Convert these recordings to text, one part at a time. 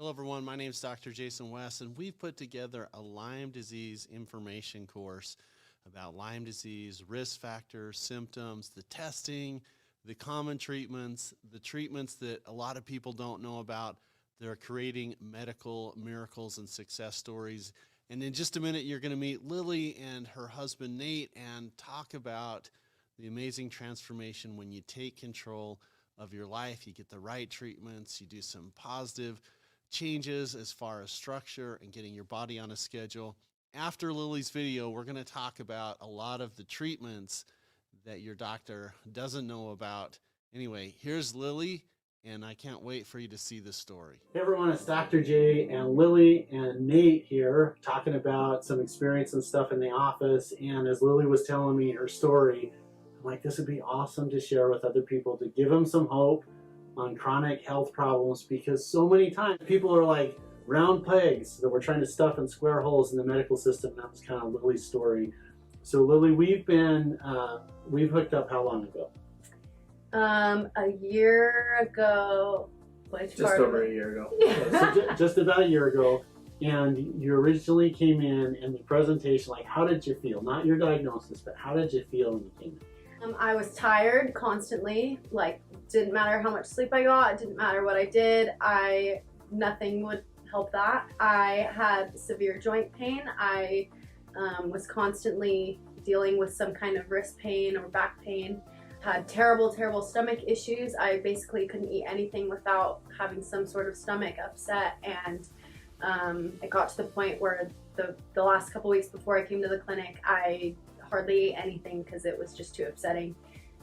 Hello everyone, my name is Dr. Jason West, and we've put together a Lyme disease information course about Lyme disease, risk factors, symptoms, the testing, the common treatments, the treatments that a lot of people don't know about. They're creating medical miracles and success stories. And in just a minute, you're going to meet Lilly and her husband Nate and talk about the amazing transformation when you take control of your life, you get the right treatments, you do some positive changes as far as structure and getting your body on a schedule. After Lily's video, we're going to talk about a lot of the treatments that your doctor doesn't know about. Anyway, here's Lilly, and I can't wait for you to see the story. Hey everyone, it's Dr. J and Lilly and Nate here talking about some experience and stuff in the office. And as Lilly was telling me her story, I'm like, this would be awesome to share with other people to give them some hope on chronic health problems, because so many times people are like round pegs that we're trying to stuff in square holes in the medical system. That was kind of Lily's story. So Lilly, we've hooked up how long ago? A year ago. Just over a year ago. Yeah, so just about a year ago. And you originally came in the presentation, like, how did you feel? Not your diagnosis, but how did you feel when you came in? I was tired constantly, like didn't matter how much sleep I got, didn't matter what I did, nothing would help that. I had severe joint pain. I was constantly dealing with some kind of wrist pain or back pain. Had terrible stomach issues. I basically couldn't eat anything without having some sort of stomach upset, and it got to the point where the last couple weeks before I came to the clinic, I hardly ate anything because it was just too upsetting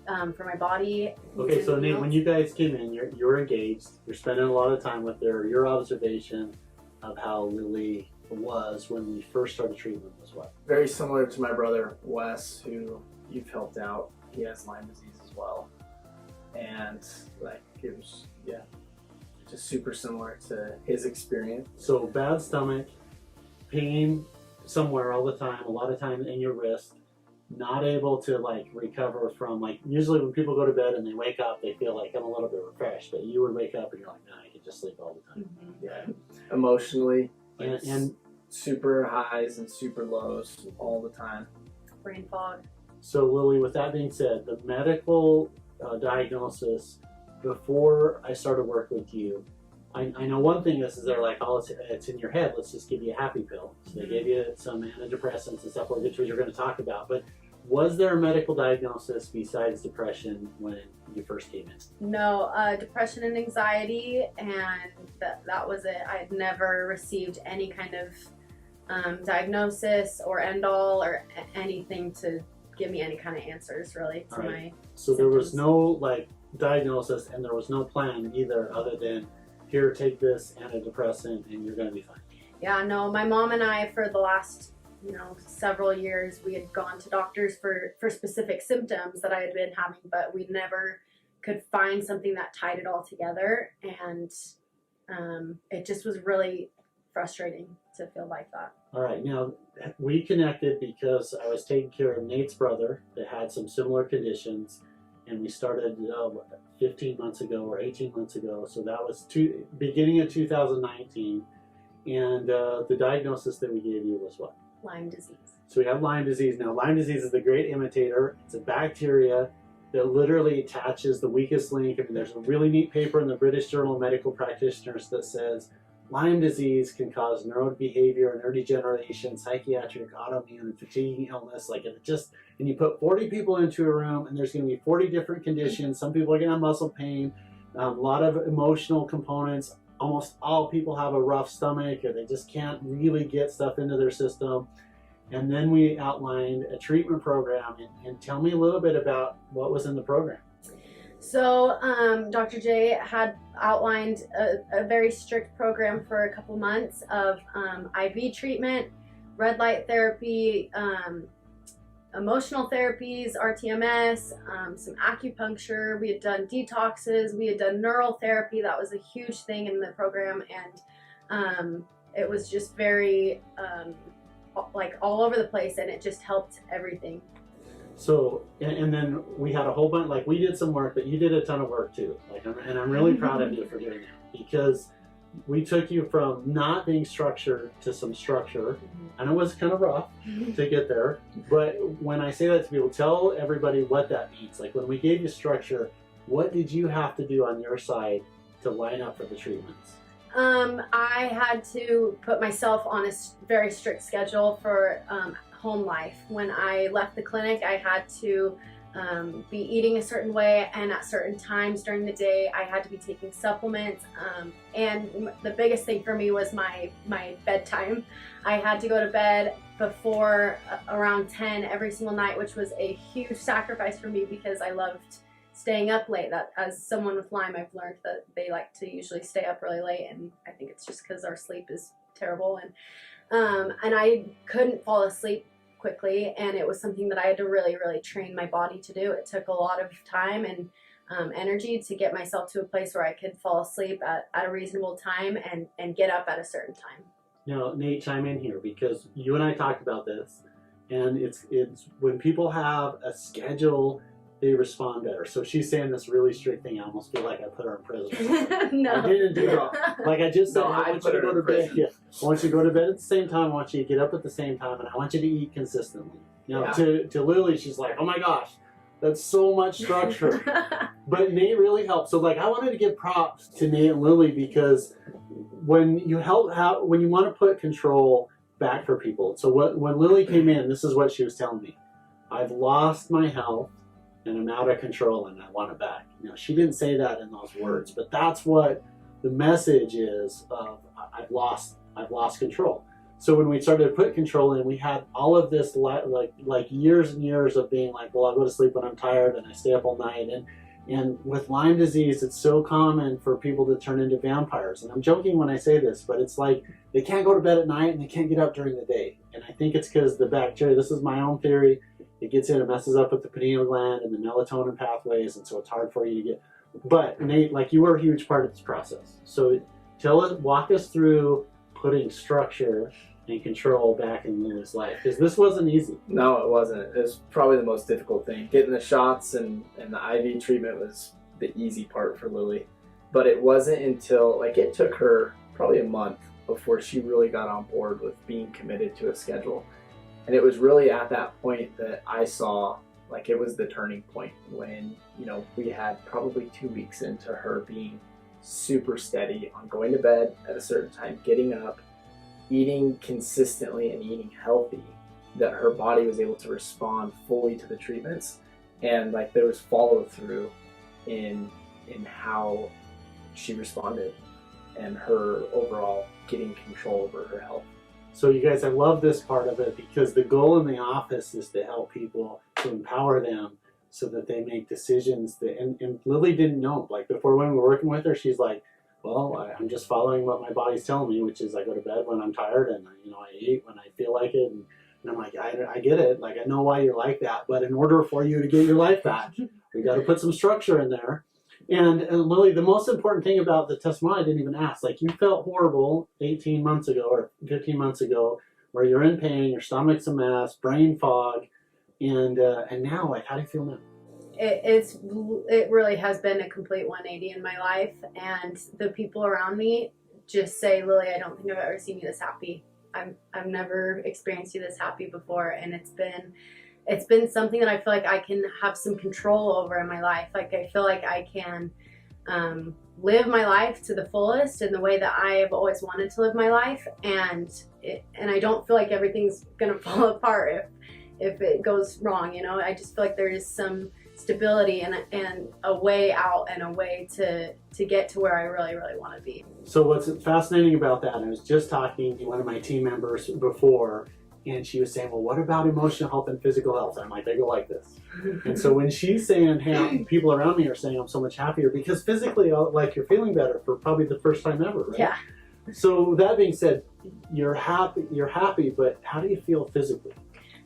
for my body. Okay, so Nate, when you guys came in, you're engaged, you're spending a lot of time with her. Your observation of how Lilly was when we first started treatment was what? Very similar to my brother Wes, who you've helped out. He has Lyme disease as well, and like it was, yeah, just super similar to his experience. So bad stomach, pain somewhere all the time, a lot of time in your wrist, not able to like recover from, like, usually when people go to bed and they wake up, they feel like I'm a little bit refreshed, but you would wake up and you're like, no, I could just sleep all the time. Mm-hmm. Yeah, emotionally, and super highs and super lows all the time. Brain fog. So Lilly, with that being said, the medical diagnosis before I started work with you, I know one thing is they're like, oh, it's in your head, let's just give you a happy pill. So they gave you some antidepressants and stuff, which you're going to talk about. But was there a medical diagnosis besides depression when you first came in? No, depression and anxiety, and that was it. I had never received any kind of diagnosis or end all or anything to give me any kind of answers really to my So there was no like diagnosis, and there was no plan either other than, here, take this antidepressant and you're going to be fine. Yeah, no, my mom and I, for the last, several years, we had gone to doctors for specific symptoms that I had been having, but we never could find something that tied it all together, and it just was really frustrating to feel like that. All right, now we connected because I was taking care of Nate's brother that had some similar conditions, and we started 15 months ago or 18 months ago, so that was beginning of 2019, and the diagnosis that we gave you was what? Lyme disease. So we have Lyme disease. Now Lyme disease is the great imitator. It's a bacteria that literally attaches the weakest link. I mean, there's a really neat paper in the British Journal of Medical Practitioners that says Lyme disease can cause neurobehavior, neurodegeneration, psychiatric, autoimmune, and fatiguing illness. And you put 40 people into a room, and there's going to be 40 different conditions. Some people are going to have muscle pain, a lot of emotional components. Almost all people have a rough stomach, or they just can't really get stuff into their system. And then we outlined a treatment program. And tell me a little bit about what was in the program. So Dr. J had outlined a very strict program for a couple months of IV treatment, red light therapy, emotional therapies, RTMS, some acupuncture. We had done detoxes, we had done neural therapy. That was a huge thing in the program, and it was just very like all over the place, and it just helped everything. So, and then we had a whole bunch, like we did some work, but you did a ton of work too. And I'm really proud of you for doing that, because we took you from not being structured to some structure, and it was kind of rough to get there. But when I say that to people, tell everybody what that means. Like when we gave you structure, what did you have to do on your side to line up for the treatments? I had to put myself on a very strict schedule for home life. When I left the clinic, I had to be eating a certain way, and at certain times during the day I had to be taking supplements, and the biggest thing for me was my bedtime. I had to go to bed before around 10 every single night, which was a huge sacrifice for me because I loved staying up late. That, as someone with Lyme, I've learned that they like to usually stay up really late, and I think it's just because our sleep is terrible, and I couldn't fall asleep quickly, and it was something that I had to really train my body to do. It took a lot of time and energy to get myself to a place where I could fall asleep at a reasonable time and get up at a certain time. Now, Nate, chime in here, because you and I talked about this, and it's when people have a schedule, they respond better. So she's saying this really strict thing. I almost feel like I put her in prison. No. I didn't do that. Like I just said, No, I want you to go to bed. Yeah. I want you to go to bed at the same time. I want you to get up at the same time, and I want you to eat consistently. Now, to Lily, she's like, "Oh my gosh, that's so much structure." But Nate really helped. So like, I wanted to give props to Nate and Lily, because when you when you want to put control back for people. So when Lily came in, this is what she was telling me: I've lost my health, and I'm out of control, and I want it back. Now, she didn't say that in those words, but that's what the message is of I've lost control. So when we started to put control in, we had all of this like years and years of being like, well, I'll go to sleep when I'm tired and I stay up all night. And with Lyme disease, it's so common for people to turn into vampires. And I'm joking when I say this, but it's like they can't go to bed at night and they can't get up during the day. And I think it's because the bacteria, this is my own theory, it gets in, it messes up with the pineal gland and the melatonin pathways, and so it's hard for you to get. But Nate, like, you were a huge part of this process. So walk us through putting structure and control back in Lily's life, because this wasn't easy. No, it wasn't. It was probably the most difficult thing. Getting the shots and the IV treatment was the easy part for Lily. But it wasn't until, like, it took her probably a month before she really got on board with being committed to a schedule. And it was really at that point that I saw, like, it was the turning point when, you know, we had probably 2 weeks into her being super steady on going to bed at a certain time, getting up, eating consistently and eating healthy, that her body was able to respond fully to the treatments. And like, there was follow through in how she responded and her overall getting control over her health. So you guys, I love this part of it, because the goal in the office is to help people, to empower them so that they make decisions that, and Lily didn't know. Like, before, when we were working with her, she's like, well, I'm just following what my body's telling me, which is I go to bed when I'm tired, and I eat when I feel like it, and I'm like, I get it, like, I know why you're like that, but in order for you to get your life back, we got to put some structure in there. And Lily, the most important thing about the testimony, I didn't even ask, like, you felt horrible 18 months ago or 15 months ago, where you're in pain, your stomach's a mess, brain fog, and now, like, how do you feel now? It really has been a complete 180 in my life, and the people around me just say, Lily, I don't think I've ever seen you this happy. I've never experienced you this happy before, and it's been something that I feel like I can have some control over in my life. Like, I feel like I can live my life to the fullest in the way that I have always wanted to live my life, and I don't feel like everything's gonna fall apart if it goes wrong. You know, I just feel like there is some stability and a way out and a way to get to where I really want to be. So what's fascinating about that, I was just talking to one of my team members before, and she was saying, well, what about emotional health and physical health? I'm like, they go like this. And so when she's saying, hey, people around me are saying I'm so much happier, because physically, like, you're feeling better for probably the first time ever, right? Yeah. So that being said, you're happy, but how do you feel physically?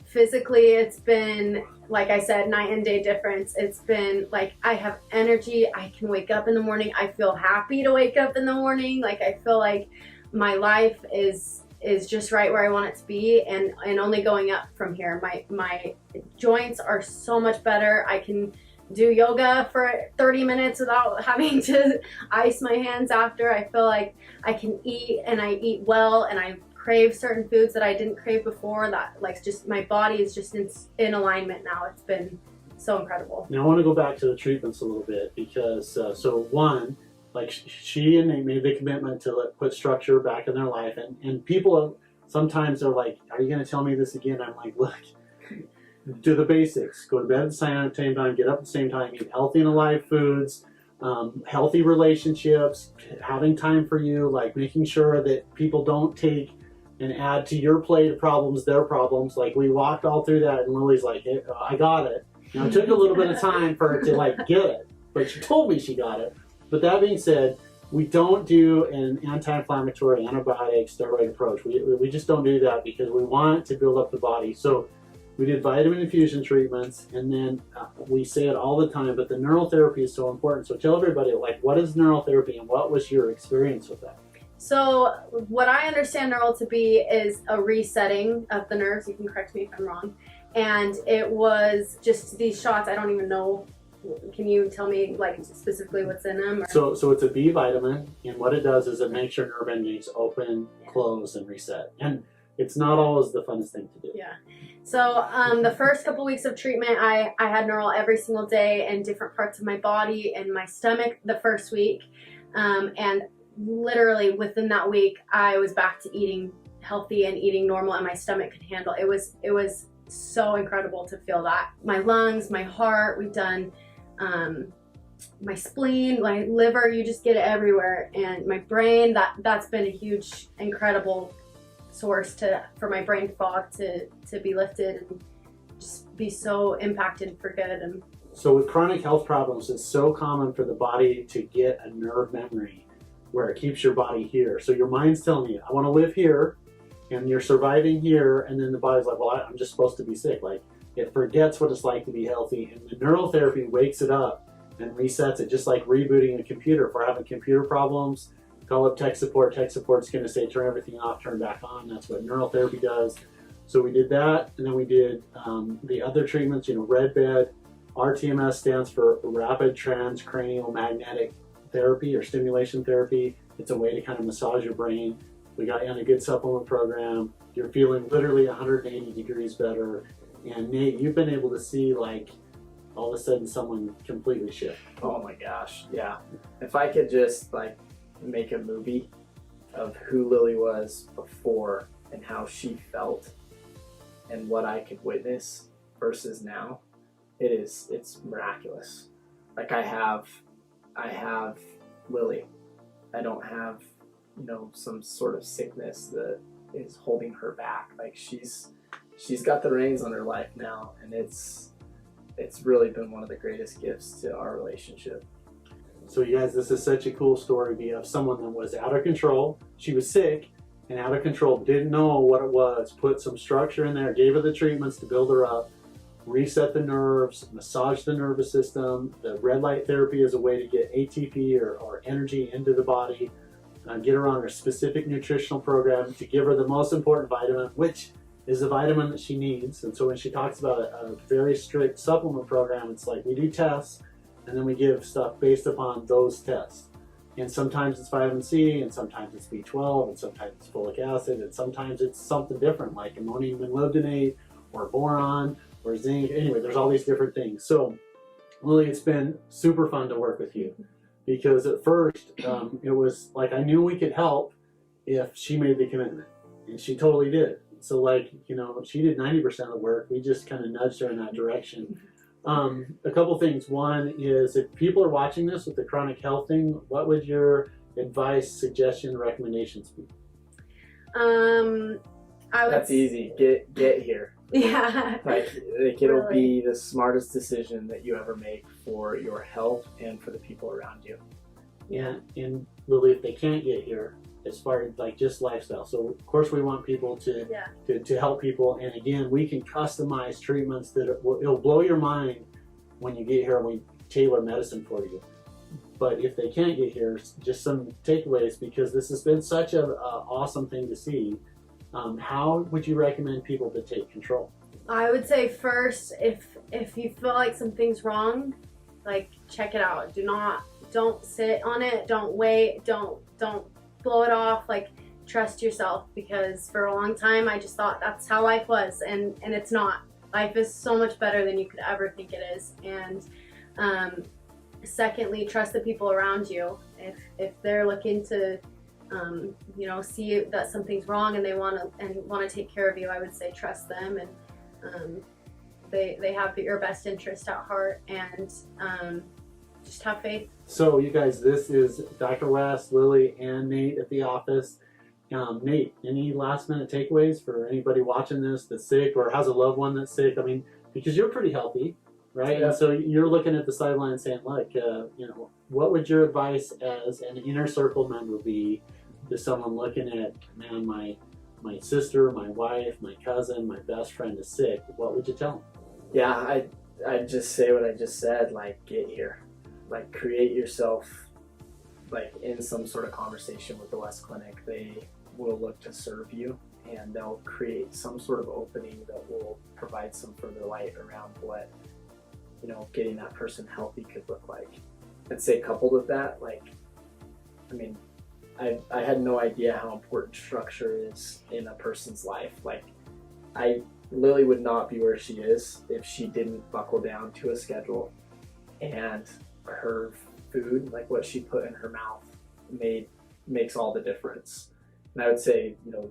Physically, it's been, like I said, night and day difference. It's been like, I have energy. I can wake up in the morning. I feel happy to wake up in the morning. Like, I feel like my life is just right where I want it to be, and only going up from here. My joints are so much better. I can do yoga for 30 minutes without having to ice my hands after. I feel like I can eat, and I eat well, and I crave certain foods that I didn't crave before. That like just my body is just in alignment now. It's been so incredible. Now I want to go back to the treatments a little bit because so one, like she and they made the commitment to put structure back in their life, and people sometimes are like, are you going to tell me this again? I'm like, look, do the basics. Go to bed at the same time, get up at the same time, eat healthy and alive foods, healthy relationships, having time for you, like making sure that people don't take and add to your plate of problems their problems. Like we walked all through that, and Lily's like, hey, I got it. Now it took a little bit of time for her to like get it, but she told me she got it. But that being said, we don't do an anti-inflammatory, antibiotic, steroid approach. We just don't do that because we want to build up the body. So we did vitamin infusion treatments, and then we say it all the time, but the neural therapy is so important. So tell everybody, like, what is neural therapy and what was your experience with that? So what I understand neural to be is a resetting of the nerves. You can correct me if I'm wrong. And it was just these shots. I don't even know. Can you tell me like specifically what's in them? So it's a B vitamin, and what it does is it makes your nerve endings open, close, and reset. And it's not always the funnest thing to do. Yeah. So the first couple weeks of treatment, I had neural every single day in different parts of my body and my stomach the first week. And literally within that week, I was back to eating healthy and eating normal, and my stomach could handle. It was so incredible to feel that. My lungs, my heart, we've done my spleen, my liver, you just get it everywhere. And my brain, that's been a huge, incredible source for my brain fog to be lifted and just be so impacted for good. And so with chronic health problems, it's so common for the body to get a nerve memory where it keeps your body here. So your mind's telling you, I want to live here, and you're surviving here, and then the body's like, well, I'm just supposed to be sick. Like, it forgets what it's like to be healthy, and the neural therapy wakes it up and resets it, just like rebooting a computer. If we're having computer problems, call up tech support. Tech support's going to say turn everything off, turn back on. That's what neural therapy does. So we did that, and then we did the other treatments, red bed. RTMS stands for rapid transcranial magnetic therapy or stimulation therapy. It's a way to kind of massage your brain. We got you on a good supplement program. You're feeling literally 180 degrees better. And Nate, you've been able to see like all of a sudden someone completely shift. Oh my gosh, yeah. If I could just like make a movie of who Lily was before and how she felt and what I could witness versus now, it's miraculous. Like I have Lily. I don't have, some sort of sickness that is holding her back. Like she's got the reins on her life now, and it's really been one of the greatest gifts to our relationship. So you guys, this is such a cool story of someone that was out of control. She was sick and out of control, didn't know what it was, put some structure in there, gave her the treatments to build her up, reset the nerves, massage the nervous system. The red light therapy is a way to get ATP or energy into the body, get her on a specific nutritional program to give her the most important vitamin, which is the vitamin that she needs. And so when she talks about a very strict supplement program, it's like we do tests and then we give stuff based upon those tests. And sometimes it's vitamin C, and sometimes it's B12, and sometimes it's folic acid, and sometimes it's something different like ammonium molybdenate or boron or zinc. Anyway, there's all these different things. So Lily, it's been super fun to work with you because at first it was like I knew we could help if she made the commitment, and she totally did. So like, she did 90% of the work. We just kind of nudged her in that direction. A couple things. One is if people are watching this with the chronic health thing, what would your advice, suggestion, recommendations be? That's easy. Get here. Yeah. Like it'll be the smartest decision that you ever make for your health and for the people around you. Yeah, and Lily, if they can't get here, as far as like just lifestyle. So of course we want people to help people, and again, we can customize treatments that it'll blow your mind when you get here, and we tailor medicine for you. But if they can't get here, just some takeaways, because this has been such an awesome thing to see. How would you recommend people to take control? I would say first, if you feel like something's wrong, Like, check it out. Don't sit on it. Don't wait. Don't blow it off. Like, trust yourself, because for a long time I just thought that's how life was, and it's not. Life is so much better than you could ever think it is. And secondly, trust the people around you. If they're looking to you know, see that something's wrong and they want to take care of you, I would say trust them, and they have your best interest at heart, and just have faith. So you guys, this is Dr. West, Lily, and Nate at the office. Nate, any last minute takeaways for anybody watching this that's sick or has a loved one that's sick? I mean, because you're pretty healthy, right? Yeah. And so you're looking at the sideline saying, look, you know, what would your advice as an inner circle member be to someone looking at, man, my sister, my wife, my cousin, my best friend is sick? What would you tell them? Yeah, I'd just say what I just said, like, get here. Like, create yourself, like, in some sort of conversation with the West Clinic. They will look to serve you, and they'll create some sort of opening that will provide some further light around what, you know, getting that person healthy could look like. I'd say coupled with that, like, I mean, I had no idea how important structure is in a person's life. Like, Lily would not be where she is if she didn't buckle down to a schedule, and her food, like what she put in her mouth, makes all the difference. And I would say, you know,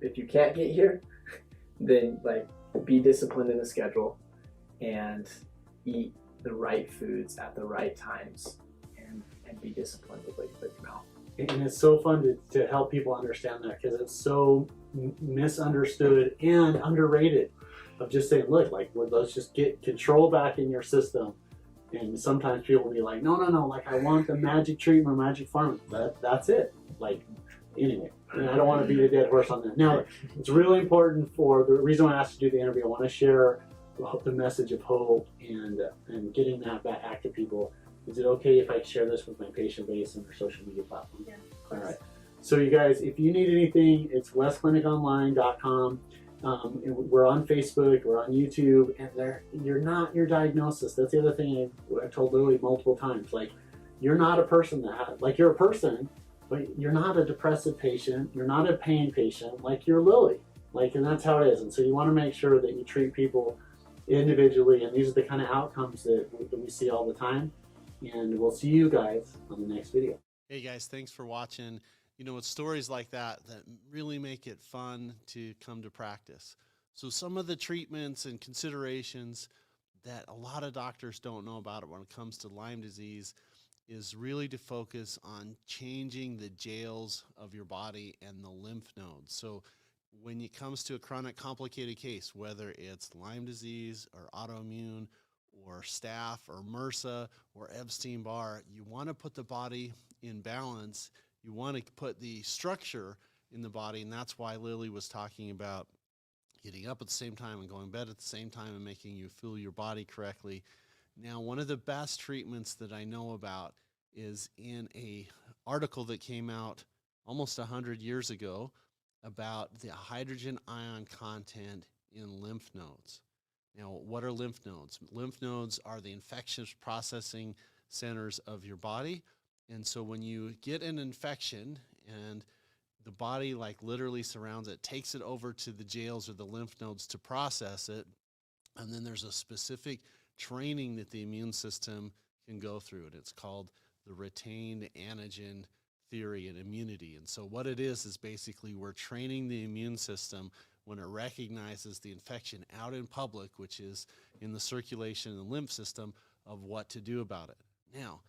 if you can't get here, then, like, be disciplined in the schedule and eat the right foods at the right times, and be disciplined with what you put in your mouth. And it's so fun to help people understand that, because it's so misunderstood and underrated, of just saying, look, like, well, let's just get control back in your system. And sometimes people will be like, no, like, I want the magic treatment, magic formula. That's it. Like, anyway, and I don't want to beat a dead horse on that. Now, it's really important, for the reason I asked you to do the interview, I want to share the message of hope and getting that back to people. Is it okay if I share this with my patient base and their social media platform? Yeah, of All course. right. So you guys, if you need anything, it's westcliniconline.com. We're on Facebook, we're on YouTube, and you're not your diagnosis. That's the other thing I told Lily multiple times. Like, you're not a person like, you're a person, but you're not a depressive patient. You're not a pain patient. Like, you're Lily. Like, and that's how it is. And so you want to make sure that you treat people individually, and these are the kind of outcomes that we see all the time. And we'll see you guys on the next video. Hey guys, thanks for watching. You know, it's stories like that really make it fun to come to practice. So some of the treatments and considerations that a lot of doctors don't know about it when it comes to Lyme disease is really to focus on changing the jails of your body and the lymph nodes. So when it comes to a chronic complicated case, whether it's Lyme disease or autoimmune or staph or MRSA or Epstein-Barr, you want to put the body in balance. You want to put the structure in the body, and that's why Lily was talking about getting up at the same time and going to bed at the same time and making you feel your body correctly. Now, one of the best treatments that I know about is in a article that came out almost 100 years ago about the hydrogen ion content in lymph nodes. Now, what are lymph nodes? Lymph nodes are the infectious processing centers of your body. And so when you get an infection and the body, like, literally surrounds it, takes it over to the jails or the lymph nodes to process it, and then there's a specific training that the immune system can go through, and it's called the retained antigen theory and immunity. And so what it is basically we're training the immune system when it recognizes the infection out in public, which is in the circulation and the lymph system, of what to do about it. Now,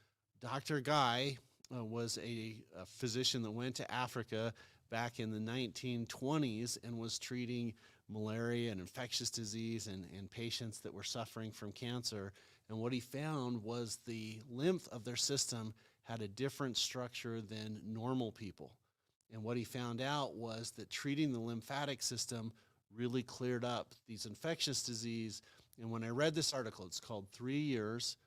Dr. Guy was a physician that went to Africa back in the 1920s and was treating malaria and infectious disease and patients that were suffering from cancer. And what he found was the lymph of their system had a different structure than normal people. And what he found out was that treating the lymphatic system really cleared up these infectious disease. And when I read this article, it's called 3 Years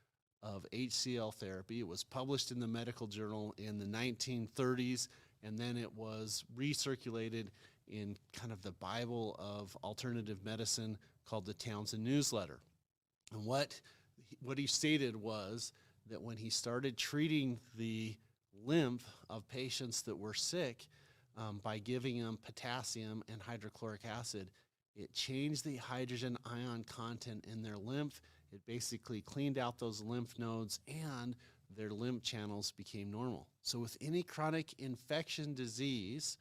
of HCl Therapy. It was published in the medical journal in the 1930s, and then it was recirculated in kind of the Bible of alternative medicine called the Townsend Newsletter. And what what he stated was that when he started treating the lymph of patients that were sick by giving them potassium and hydrochloric acid, it changed the hydrogen ion content in their lymph. It basically cleaned out those lymph nodes and their lymph channels became normal. So with any chronic infection disease,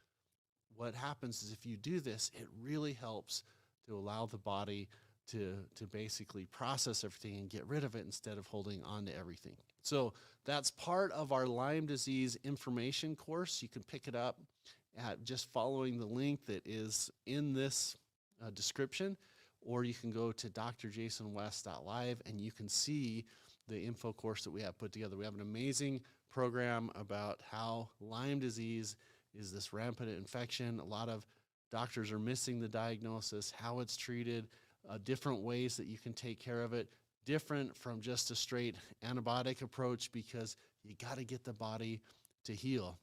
what happens is if you do this, it really helps to allow the body to basically process everything and get rid of it instead of holding on to everything. So that's part of our Lyme disease information course. You can pick it up at just following the link that is in this description, or you can go to drjasonwest.live and you can see the info course that we have put together. We have an amazing program about how Lyme disease is this rampant infection. A lot of doctors are missing the diagnosis, how it's treated, different ways that you can take care of it, different from just a straight antibiotic approach, because you got to get the body to heal.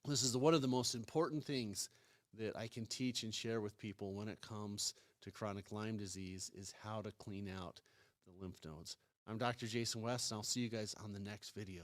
This is one of the most important things that I can teach and share with people when it comes to chronic Lyme disease, is how to clean out the lymph nodes. I'm Dr. Jason West, and I'll see you guys on the next video.